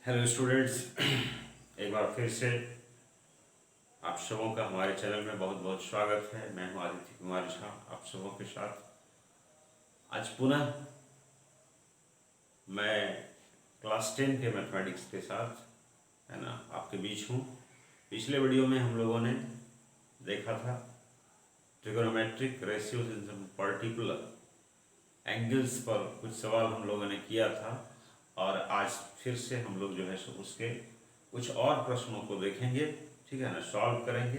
Hello students, एक बार फिर से आप सबों का हमारे चैनल में बहुत बहुत स्वागत है। मैं हूं आदित्य कुमार झा, आप सबों के साथ आज पुनः मैं क्लास 10 के मैथमेटिक्स के साथ है ना आपके बीच हूं। पिछले वीडियो में हम लोगों ने देखा था ट्रिगोनोमेट्रिक रेशियोज इन सम पर्टिकुलर एंगल्स पर कुछ सवाल हम लोगों ने किया था, और आज फिर से हम लोग जो है सो उसके कुछ और प्रश्नों को देखेंगे, ठीक है ना, सॉल्व करेंगे।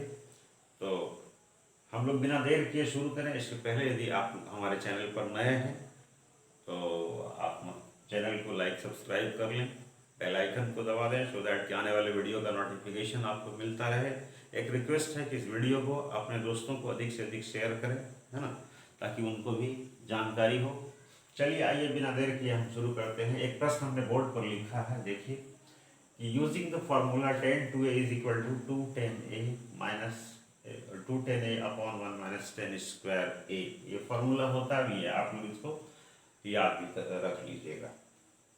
तो हम लोग बिना देर किए शुरू करें। इसके पहले यदि आप हमारे चैनल पर नए हैं तो आप चैनल को लाइक सब्सक्राइब कर लें, बेल आइकन को दबा दें सो दैट कि आने वाले वीडियो का नोटिफिकेशन आपको मिलता रहे। एक रिक्वेस्ट है कि इस वीडियो को अपने दोस्तों को अधिक से अधिक शेयर करें, है ना, ताकि उनको भी जानकारी हो। चलिए आइए बिना देर किए हम शुरू करते हैं। एक प्रश्न हमने बोर्ड पर लिखा है, देखिए कि using the formula 10 2a is equal to 210a minus 210a upon 1 minus 10 square a। ये फॉर्मूला होता भी है, आप लोग इसको याद भी रख लीजिएगा।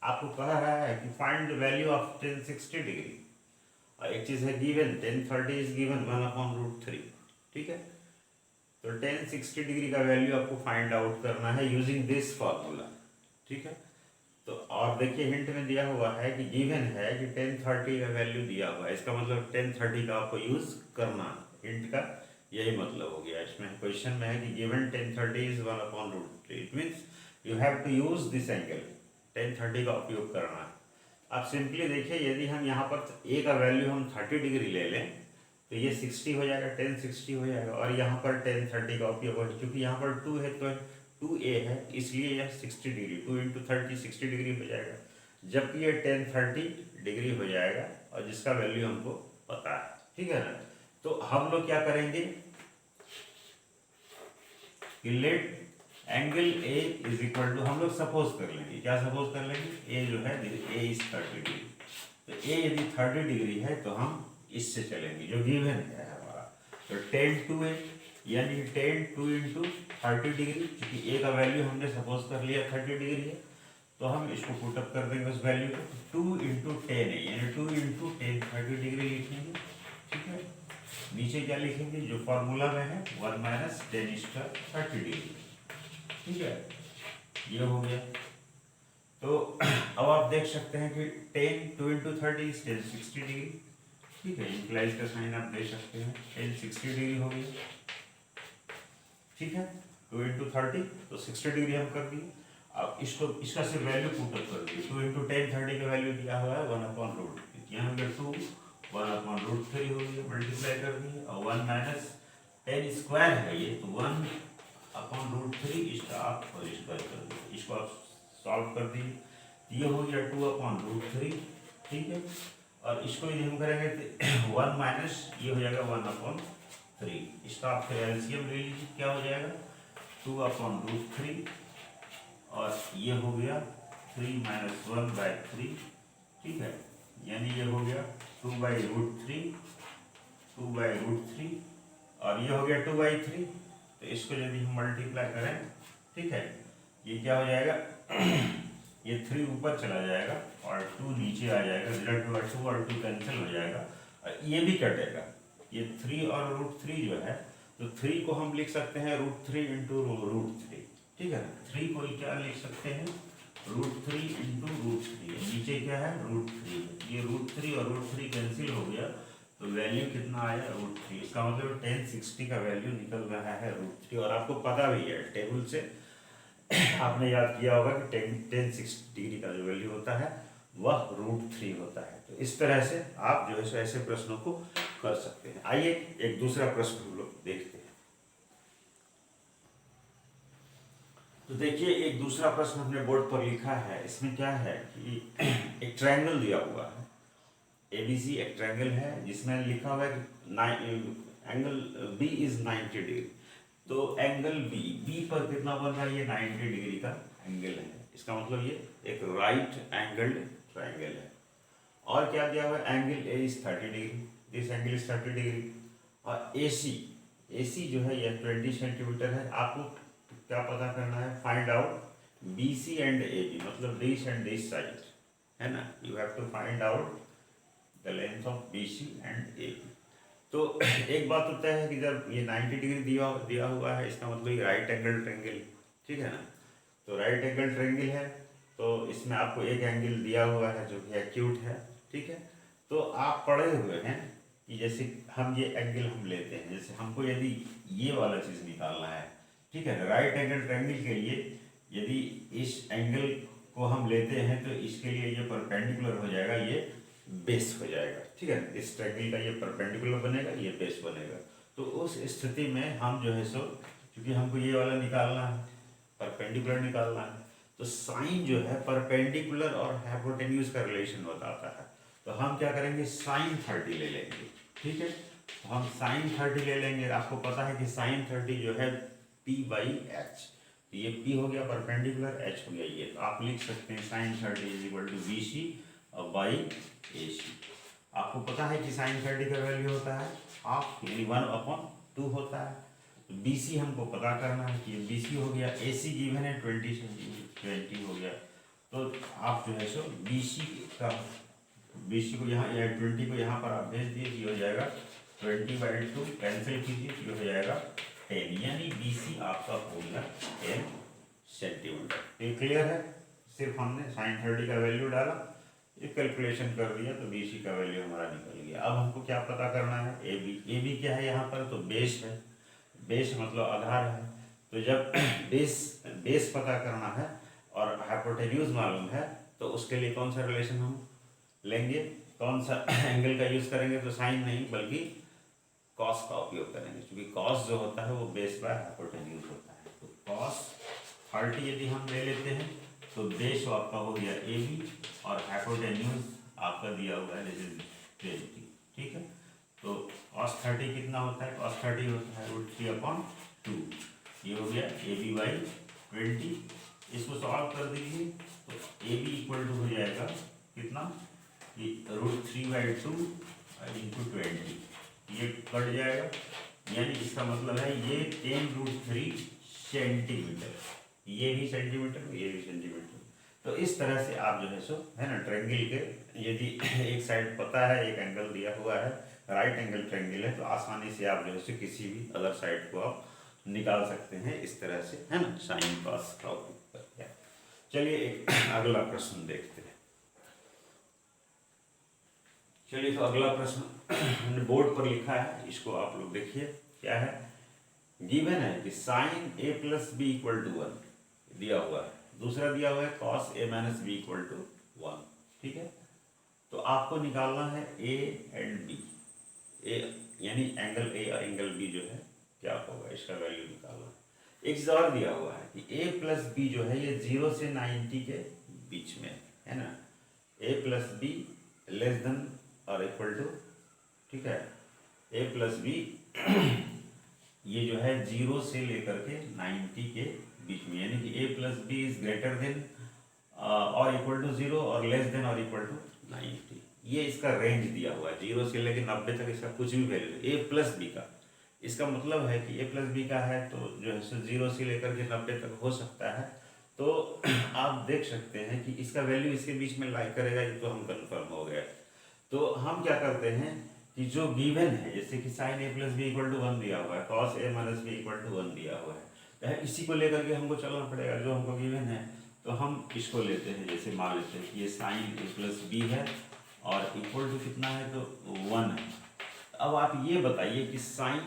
आपको कह रहा है कि find the value of 1060 degree, और एक चीज़ है गिवन 1030 इज गिवन 1/√3, ठीक है। तो 1060 डिग्री का वैल्यू आपको फाइंड आउट करना है यूजिंग दिस फॉर्मूला, ठीक है। तो और देखिए हिंट में दिया हुआ है कि गिवन है कि 1030 का वैल्यू दिया हुआ है, इसका मतलब 1030 का आपको यूज करना है। हिंट का यही मतलब हो गया। इसमें क्वेश्चन में है कि given 1030 is 1/√3, it means you have to use this angle, 1030 का उपयोग करना है। आप सिंपली देखिए, यदि हम यहाँ पर ए का वैल्यू हम 30 डिग्री ले लें तो ये 60 हो जाएगा, 1060 हो जाएगा, और यहाँ पर 1030 का उपयोग हो, क्योंकि यहाँ पर 2 है तो 2a है, इसलिए यह 60 डिग्री, 2 इंटू 30 60 डिग्री हो जाएगा, जबकि ये 1030 डिग्री हो जाएगा, और जिसका वैल्यू हमको पता है, ठीक है ना। तो हम लोग क्या करेंगे कि let angle A is equal to, हम लोग सपोज कर लेंगे, क्या सपोज कर लेंगे, ए जो है ए इज 30 डिग्री। तो ए यदि 30 डिग्री है तो हम इससे चलेंगे जो गिवन है हमारा। तो 10 2a यानी 10 2 इंटू 30 डिग्री, क्योंकि ए का वैल्यू हमने सपोज कर लिया 30 डिग्री है, तो हम इसको पुटअप कर देंगे उस वैल्यू को। 2 इंटू 10 है यानी 2 इंटू 10 30 डिग्री लिखेंगे, ठीक है। नीचे क्या लिखेंगे, जो फॉर्मूला में है 1 माइनस 10 स्क्वायर 30 डिग्री, ठीक है। ये हो गया। तो अब आप देख सकते हैं कि 10 2 इंटू 30 इज 1060 डिग्री, ठीक है। इंप्लाइज का साइन आप दे सकते हैं, 1060 डिग्री हो गई, ठीक है। 2 इंटू 30 तो 60 डिग्री हम कर दिए। अब इसको इसका सिर्फ वैल्यू पुटअप कर दिए। 2 इंटू 10 30 का वैल्यू दिया हुआ है 1/√3, यहाँ हो गया 2 1/√3 हो गया, मल्टीप्लाई कर दिए, और 1 माइनस 10 स्क्वायर है ये, तो 1/√3 इसका आप स्क्वायर कर दिए, इसको आप सॉल्व कर दिए, ये हो गया 2/√3, ठीक है। और इसको यदि हम करेंगे तो 1 माइनस ये हो जाएगा 1/3, इसका आप फिर एलसीएम ले लीजिए, क्या हो जाएगा 2/√3, और ये हो गया 3 माइनस 1/3, ठीक है। यानी ये हो गया 2/√3, 2/√3, और ये हो गया 2/3। तो इसको यदि हम मल्टीप्लाई करें, ठीक है, ये क्या हो जाएगा ये 3 ऊपर चला जाएगा और 2 नीचे आ जाएगा, 2 और 2 कैंसिल हो जाएगा, और ये भी कटेगा। ये 3 और √3 जो है, तो 3 को हम लिख सकते हैं √3 इंटू √3, ठीक है। 3 को क्या लिख सकते हैं, √3 इंटू √3, नीचे क्या है √3, ये √3 और √3 कैंसिल हो गया, तो वैल्यू कितना आया √3, इसका मतलब 1060 का वैल्यू निकल रहा है √3। और आपको पता भी है टेबल से आपने याद किया होगा कि 1060 डिग्री का जो वैल्यू होता है वह √3 होता है। तो इस तरह से आप जो है ऐसे प्रश्नों को कर सकते हैं। आइए एक दूसरा प्रश्न हम लोग देखते हैं। तो देखिए एक दूसरा प्रश्न हमने बोर्ड पर लिखा है। इसमें क्या है कि एक ट्रायंगल दिया हुआ है, एबीसी एक ट्रायंगल है, जिसमें लिखा हुआ है कि एंगल बी इज 90 डिग्री। तो एंगल बी पर कितना बन रहा है, ये 90 डिग्री का एंगल है, इसका मतलब ये एक राइट एंगल्ड ट्रायंगल है। और क्या दिया हुआ है, angle A is 30 degree, this angle is 30 degree, और एसी जो है यह 20 सेंटीमीटर है। आपको क्या पता करना है, find out BC and AB, मतलब दिस एंड दिस साइड, है ना, you have to find out the length of BC and AB। तो एक बात होता है कि जब ये 90 डिग्री दिया हुआ है, इसका मतलब ये राइट एंगल ट्रायंगल, ठीक है ना। तो राइट एंगल ट्रायंगल है, तो इसमें आपको एक एंगल दिया हुआ है जो कि एक्यूट है, ठीक है। तो आप पढ़े हुए हैं कि जैसे हम ये एंगल हम लेते हैं, जैसे हमको यदि ये वाला चीज़ निकालना है, ठीक है, राइट एंगल ट्रायंगल के लिए यदि इस एंगल को हम लेते हैं तो इसके लिए ये परपेंडिकुलर हो जाएगा, ये बेस हो जाएगा, ठीक है। इस ट्रायंगल का ये परपेंडिकुलर बनेगा, ये बेस बनेगा। तो उस स्थिति में हम जो है सो, क्योंकि हमको ये वाला निकालना है, परपेंडिकुलर निकालना है, तो साइन जो है परपेंडिकुलर और हाइपोटेन्यूज का रिलेशन बताता है। तो हम क्या करेंगे, साइन 30 ले लेंगे, ठीक है। तो हम साइन 30 ले लेंगे। आपको पता है कि साइन 30 जो है P/H, ये P हो गया परपेंडिकुलर, H हो गया ये। तो आप लिख सकते हैं sine 30 is equal to BC और बाई AC। आपको पता है कि साइन 30 का वैल्यू होता है हाफ, यानी 1/2 होता है। तो BC हमको पता करना है कि ये BC हो गया, AC गिवन है 20 हो गया। तो आप जो है सो BC को यहाँ 20 को यहाँ पर आप भेज दिए, ये हो जाएगा 20/2, कैंसिल कीजिए, ये हो जाएगा 10, यानी BC आपका हो गया 10 सेंटीमीटर। ये क्लियर है। सिर्फ हमने साइन 30 का वैल्यू डाला, एक कैलकुलेशन कर दिया, तो BC का वैल्यू हमारा निकल गया। अब हमको क्या पता करना है, AB क्या है यहाँ पर, तो बेस है। बेस मतलब आधार है। तो जब बेस पता करना है और हाइपोटेन्यूज मालूम है, तो उसके लिए कौन सा रिलेशन हम लेंगे, कौन सा एंगल का यूज करेंगे, तो साइन नहीं बल्कि कॉस का उपयोग करेंगे, क्योंकि कॉस जो होता है वो बेस बाय हाइपोटेन्यूज होता है। तो कॉस 30 यदि हम ले लेते हैं तो बेस आपका हो गया AB और हाइपोटेन्यूज आपका दिया हुआ है जैसे 20, ठीक है। तो cos 30 कितना होता है, cos 30 होता है √3/2, ये हो गया AB/20। इसको सॉल्व कर दीजिए तो AB इक्वल टू हो जाएगा कितना, ये √3/2 × 20, ये कट जाएगा, यानी इसका मतलब है ये 10√3 सेंटीमीटर, ये भी सेंटीमीटर, ये भी सेंटीमीटर। तो इस तरह से आप जो है सो, है ना, ट्रायंगल के यदि एक साइड पता है, एक एंगल दिया हुआ है, राइट एंगल ट्रायंगल है, तो आसानी से आप जो है सो किसी भी अदर साइड को आप निकाल सकते हैं इस तरह से, है ना, साइन कॉस का उपयोग करके। चलिए एक अगला प्रश्न देखते हैं। चलिए तो अगला प्रश्न हमने बोर्ड पर लिखा है, इसको आप लोग देखिए क्या है। गिवन है कि साइन A + B = 1 दिया हुआ है, दूसरा दिया हुआ है cos A - B = 1, ठीक है। तो आपको निकालना है A एंड B, A यानी एंगल A और एंगल B जो है क्या होगा, इसका वैल्यू निकालना है। एक चीज़ और दिया हुआ है कि A + B जो है ये 0 से 90 के बीच में है ना, A + B ≤ ठीक है, A + B ये जो है 0 से लेकर के 90 के बीच में, यानी कि A + B is greater than और इक्वल टू 0 और लेस देन और इक्वल टू 90। ये इसका रेंज दिया हुआ है 0 से लेकर 90 तक, इसका कुछ भी वैल्यू A + B का। इसका मतलब है कि A + B का है तो जो है 0 से लेकर के 90 तक हो सकता है। तो आप देख सकते हैं कि इसका वैल्यू इसके बीच में लाई करेगा, ये तो हम कन्फर्म हो गया। तो हम क्या करते हैं कि जो गिवन है, जैसे कि sin A + B = 1 दिया हुआ है, cos A - B = 1 दिया हुआ है, इसी को लेकर के हमको चलना पड़ेगा जो हमको गिवन है। तो हम इसको लेते हैं, जैसे मान लेते हैं कि ये sin A + B है और इक्वल टू कितना है, तो 1 है। अब आप ये बताइए कि साइन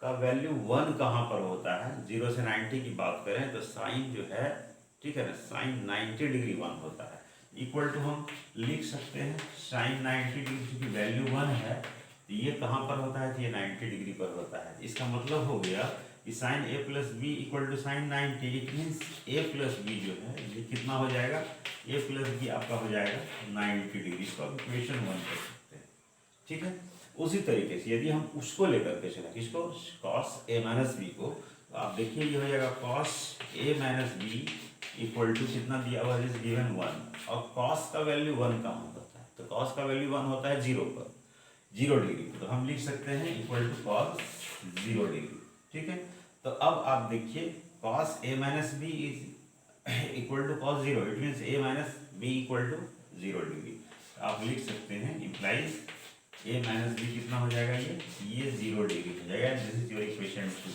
का वैल्यू 1 कहाँ पर होता है, 0 से 90 की बात करें तो साइन जो है, ठीक है ना, साइन 90 डिग्री 1 होता है। इक्वल टू हम लिख सकते हैं साइन 90 डिग्री, क्योंकि वैल्यू 1 है तो ये कहाँ पर होता है, तो ये 90 डिग्री पर होता है। इसका मतलब हो गया कि sine A + B = sine 90, it means A + B जो है ये कितना हो जाएगा, A + B आपका हो जाएगा 90 डिग्री। इसको आप इक्वेशन 1 कर सकते हैं, ठीक है। उसी तरीके से यदि हम उसको लेकर के चलें, किसको, cos A - B को, तो आप देखिए ये हो जाएगा cos A - B equal to कितना दिया हुआ है, गिवन 1, और cos का वैल्यू 1 कहाँ होता है, तो cos का वैल्यू 1 होता है 0 पर, 0 डिग्री, तो हम लिख सकते हैं इक्वल टू cos 0 डिग्री, ठीक है। तो अब आप देखिए cos A - B is equal to cos zero, it means A minus B equal to 0 degree. आप लिख सकते हैं इम्प्लाइज ए माइनस बी कितना हो जाएगा, ये 0 डिग्री हो जाएगा। This is your equation 2।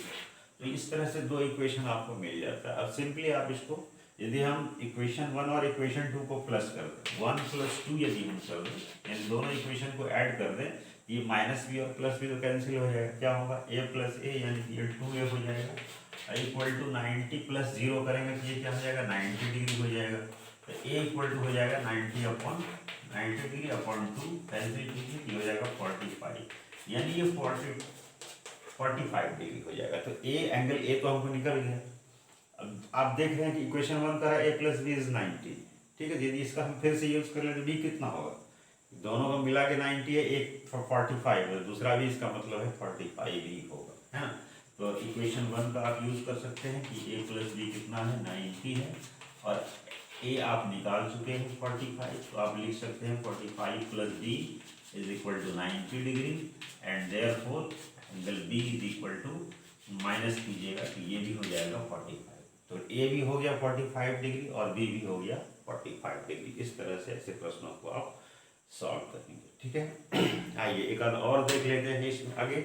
तो इस तरह से दो इक्वेशन आपको मिल जाता है। अब सिंपली आप इसको, यदि हम इक्वेशन 1 और इक्वेशन 2 को प्लस कर दें, 1 + 2 यदि हम कर दें, यानी दोनों इक्वेशन को ऐड कर दें, ये माइनस बी और प्लस बी तो कैंसिल हो जाएगा। क्या होगा, a + a यानी कि ये 2a हो जाएगा। इक्वल टू 90 + 0 करेंगे तो ये क्या हो जाएगा, 90 डिग्री हो जाएगा। तो a इक्वल टू हो जाएगा 90 डिग्री अपॉन 2, कैंसिल कीजिए, ये हो जाएगा 45, यानी ये 45 डिग्री हो जाएगा। तो एंगल ए तो हमको निकल गया। अब आप देख रहे हैं कि इक्वेशन 1 का है a + b = 90, ठीक है। यदि इसका हम फिर से यूज कर ले तो b कितना होगा, दोनों को मिला के 90 है, एक 45 है, दूसरा भी इसका मतलब है 45 ही होगा, है ना। तो इक्वेशन 1 का आप यूज कर सकते हैं कि a + b कितना है, 90 है, और a आप निकाल चुके हैं 45, तो आप लिख सकते हैं 45 + b = 90 degree, and therefore angle b = minus कीजिएगा तो ये भी हो जाएगा 45। तो a भी हो गया 45 डिग्री और b भी हो गया 45 डिग्री। इस तरह से ऐसे प्रश्नों को आप सॉल्व करेंगे, ठीक है। आइए एक आध और देख लेते हैं इसमें आगे।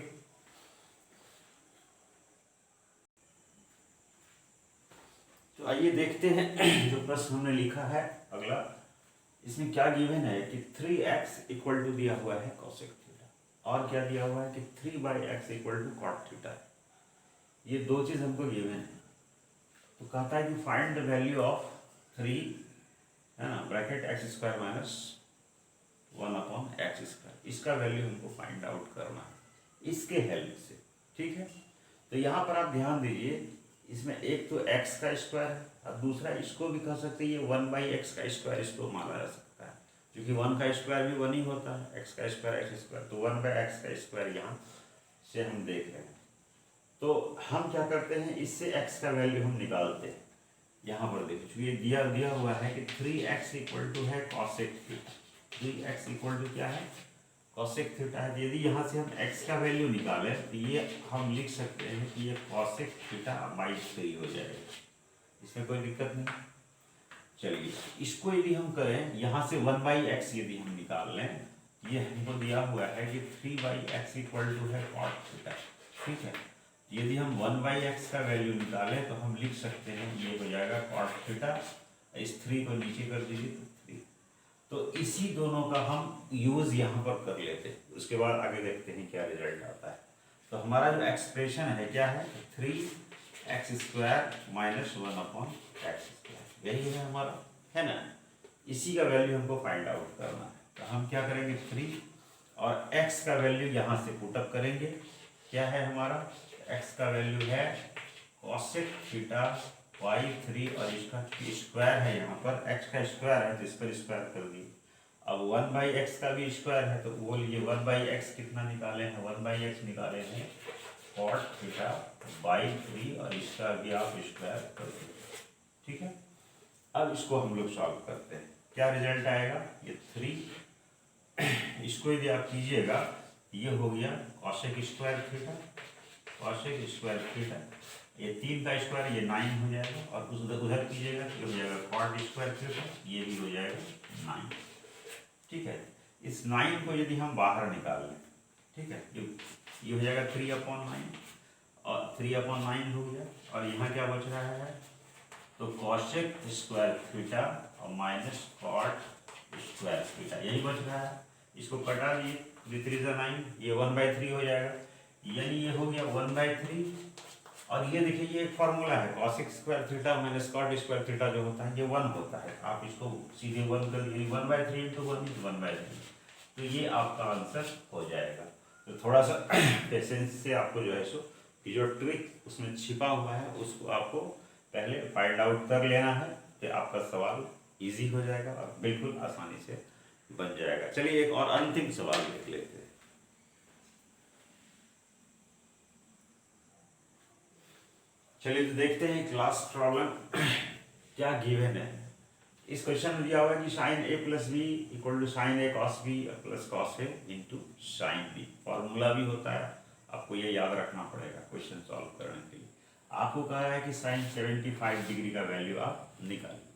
तो आइए देखते हैं जो प्रश्न हमने लिखा है अगला। इसमें क्या गिवन है कि 3x = दिया हुआ है cosec थीटा, और क्या दिया हुआ है कि 3/x = cot थीटा। ये दो चीज हमको गिवन है। तो कहता है कि फाइंड द वैल्यू ऑफ 3, है ना, ब्रैकेट x² - 1/x², इसका वैल्यू हमको फाइंड आउट करना है इसके हेल्प से, ठीक है। तो यहाँ पर आप ध्यान दीजिए, इसमें एक तो x² है, अब दूसरा इसको भी कह सकते हैं ये 1/x², इसको माना जा सकता है, क्योंकि 1 का स्क्वायर भी 1 ही होता है, x² x², तो 1/x² यहाँ से हम देख रहे हैं। तो हम क्या करते हैं, इससे x का वैल्यू हम निकालते हैं। यहाँ पर देखिए ये दिया हुआ है कि 3x = है cosec थीटा, 3x = क्या है, cosec थीटा है। यदि यहाँ से हम x का वैल्यू निकालें तो ये हम लिख सकते हैं कि ये cosec θ/3 हो जाएगा, इसमें कोई दिक्कत नहीं। चलिए इसको यदि हम करें, यहाँ से 1/x यदि हम निकाल लें, ये हमको दिया हुआ है कि 3/x = है cot थीटा, ठीक है। यदि हम 1/x का वैल्यू निकालें तो हम लिख सकते हैं ये हो जाएगा cot थीटा, इस 3 को नीचे कर दीजिए तो 3। तो इसी दोनों का हम यूज यहाँ पर कर लेते हैं, उसके बाद आगे देखते हैं क्या रिजल्ट आता है। तो हमारा जो एक्सप्रेशन है क्या है, 3x² - 1/x², यही है हमारा, है ना। इसी का वैल्यू हमको फाइंड आउट करना है। तो हम क्या करेंगे, 3 और x का वैल्यू यहाँ से पुटअप करेंगे। क्या है हमारा, x का वैल्यू है cosec θ/3, और इसका स्क्वायर है, यहाँ पर x का स्क्वायर है तो इस पर स्क्वायर कर दिए। अब 1/x का भी स्क्वायर है, तो वो लीजिए 1/x कितना निकाले हैं, 1/x निकाले हैं cot θ/3, और इसका भी आप स्क्वायर कर दीजिए, ठीक है। अब इसको हम लोग सॉल्व करते हैं, क्या रिजल्ट आएगा, ये 3, इसको यदि आप कीजिएगा ये हो गया cosec² θ, cosec² θ, ये 3 का स्क्वायर, ये 9 हो जाएगा, और उस उधर कीजिएगा तो हो जाएगा cot² θ, ये भी हो जाएगा 9, ठीक है। इस 9 को यदि हम बाहर निकाल लें, ठीक है, ये हो जाएगा 3/9, और 3/9 हो गया, और यहाँ क्या बच रहा है, तो cosec² θ और माइनस cot² θ, यही बच रहा है। इसको कटा दिए, 3 3 × 9, ये 1/3 हो जाएगा, यानी ये हो गया 1/3। और ये देखिए ये एक फॉर्मूला है, cosec² θ माइनस cot² θ जो होता है ये 1 होता है, आप इसको सीधे 1 कर दीजिए, 1/3 × 1 = 1/3, तो ये आपका आंसर हो जाएगा। तो थोड़ा सा पेशेंस से आपको जो है सो कि जो ट्रिक उसमें छिपा हुआ है उसको आपको पहले फाइंड आउट कर लेना है, तो आपका सवाल इजी हो जाएगा और बिल्कुल आसानी से बन जाएगा। चलिए एक और अंतिम सवाल देख लेते हैं। चलिए तो देखते हैं क्लास प्रॉब्लम क्या गिवन है। इस क्वेश्चन में दिया हुआ है कि sin a + b = sin a cos b + cos a × sin b, formula भी होता है, आपको ये याद रखना पड़ेगा क्वेश्चन सॉल्व करने के लिए। आपको कहा है कि sin 75 डिग्री का वैल्यू आप निकालिए।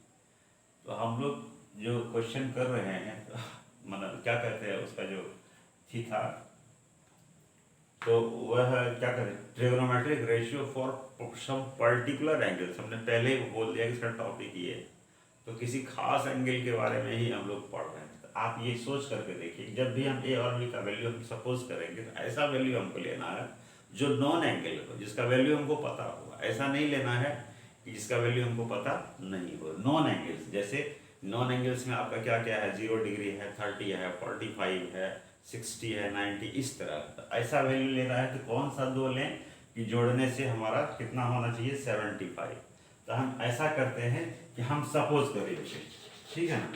तो हम लोग जो क्वेश्चन कर रहे हैं मतलब क्या कहते हैं उसका जो थीटा, तो वह क्या करें, trigonometric ratio for some particular angles. हमने पहले ही बोल दिया कि इसका टॉपिक ये है, तो किसी खास एंगल के बारे में ही हम लोग पढ़ रहे हैं। तो आप ये सोच करके देखिए, जब भी हम ए और बी का वैल्यू हम सपोज करेंगे तो ऐसा वैल्यू हमको लेना है जो नॉन एंगल हो, जिसका वैल्यू हमको पता होगा। ऐसा नहीं लेना है कि जिसका वैल्यू हमको पता नहीं हो। नॉन एंगल्स, जैसे नॉन एंगल्स में आपका क्या क्या है, 0 डिग्री है, 30 है, 45 है, 60 है, 90, इस तरह। तो ऐसा वैल्यू लेना है कि कौन सा दो लें कि जोड़ने से हमारा कितना होना चाहिए, 75। तो हम ऐसा करते हैं कि हम सपोज करेंगे, ठीक है ना,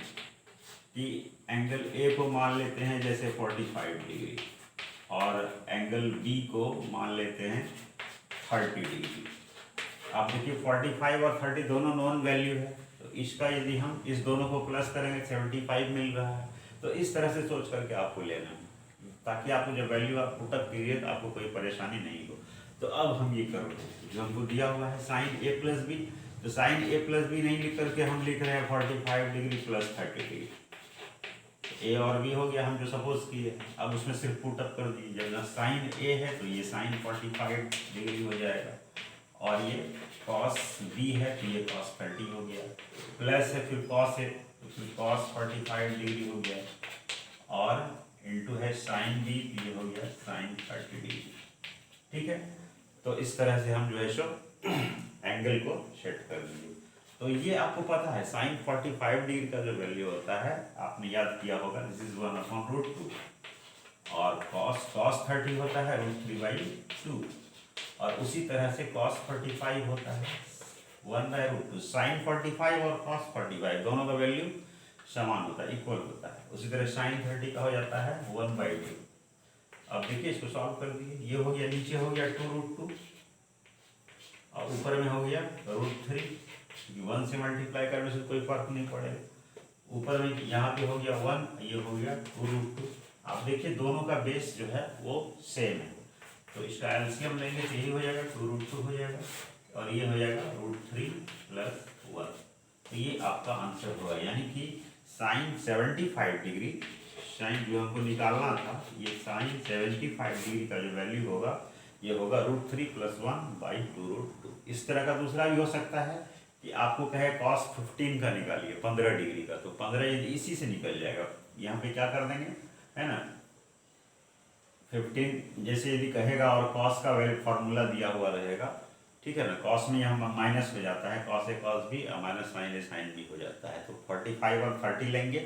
कि एंगल ए को मान लेते हैं जैसे 45 डिग्री, और एंगल बी को मान लेते हैं 30 डिग्री। आप देखिए 45 और 30 दोनों नॉन वैल्यू है, तो इसका यदि हम इस दोनों को प्लस करेंगे 75 मिल रहा है। तो इस तरह से सोच करके आपको लेना है, ताकि आपको जब वैल्यू आप पुटअप कीजिए तो आपको कोई परेशानी नहीं हो। तो अब हम ये कर रहे हैं, जो हमको दिया हुआ है साइन ए प्लस बी, तो साइन ए प्लस बी नहीं लिख करके हम लिख रहे हैं 45 डिग्री प्लस 30 डिग्री। ए और बी हो गया हम जो सपोज किए। अब उसमें सिर्फ पुटअप कर दीजिए, जब साइन ए है तो ये साइन 45 डिग्री हो जाएगा, और ये कॉस बी है तो ये कॉस 30 हो गया, प्लस है फिर कॉस है तो फिर कॉस 45 डिग्री हो गया, और इनटू है साइन बी तो ये हो गया साइन 30 डिग्री। ठीक है, तो इस तरह से हम जो है सो एंगल को सेट कर देंगे। तो ये आपको पता है साइन 45 डिग्री का जो वैल्यू होता है, आपने याद किया होगा, दिस इज 1/√2, और cos 30 होता है √3/2, और उसी तरह से cos 45 होता है 1/√2। साइन 45 और cos 45 दोनों का वैल्यू समान होता है, इक्वल होता है। उसी तरह साइन 30 का हो जाता है 1/2। अब देखिए इसको सॉल्व कर दिए, ये हो गया, नीचे हो गया 2√2 और ऊपर में हो गया √3, क्योंकि 1 से मल्टीप्लाई करने से कोई फर्क नहीं पड़ेगा। ऊपर में यहाँ पे हो गया 1, ये हो गया 2√2। आप देखिए दोनों का बेस जो है वो सेम है, तो इसका एलसीएम लेंगे तो यही हो जाएगा 2√2 हो जाएगा, और ये हो जाएगा √3 + 1। तो ये आपका आंसर होगा, यानी कि साइन 75 डिग्री, साइन जो हमको निकालना था, ये साइन 75 डिग्री का जो वैल्यू होगा ये होगा √3 + 1/2√2। इस तरह का दूसरा भी हो सकता है कि आपको कहे cos 15 का निकालिए 15 डिग्री का, तो 15 इसी से निकल जाएगा। यहाँ पे क्या कर देंगे, है ना, 15 जैसे यदि कहेगा और cos का वैल्यू फार्मूला दिया हुआ रहेगा, ठीक है ना, cos में यहाँ माइनस हो जाता है, cos a cos b minus sine a sine b हो जाता है। तो 45 और 30 लेंगे,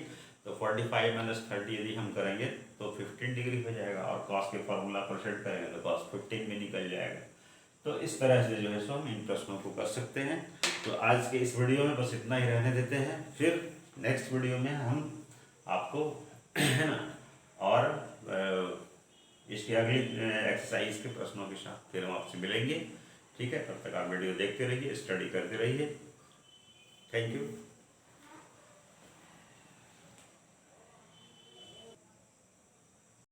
तो 45 - 30 यदि हम करेंगे तो 15 डिग्री हो जाएगा, और cos के फार्मूला पर सेट करेंगे तो cos 15 में निकल जाएगा। तो इस तरह से जो है सो हम इन प्रश्नों को कर सकते हैं। तो आज के इस वीडियो में बस इतना ही रहने देते हैं, फिर नेक्स्ट वीडियो में हम आपको है ना और इसकी अगली एक्सरसाइज के प्रश्नों के साथ फिर हम आपसे मिलेंगे। ठीक है, तब तक आप वीडियो देखते रहिए, स्टडी करते रहिए। Thank you.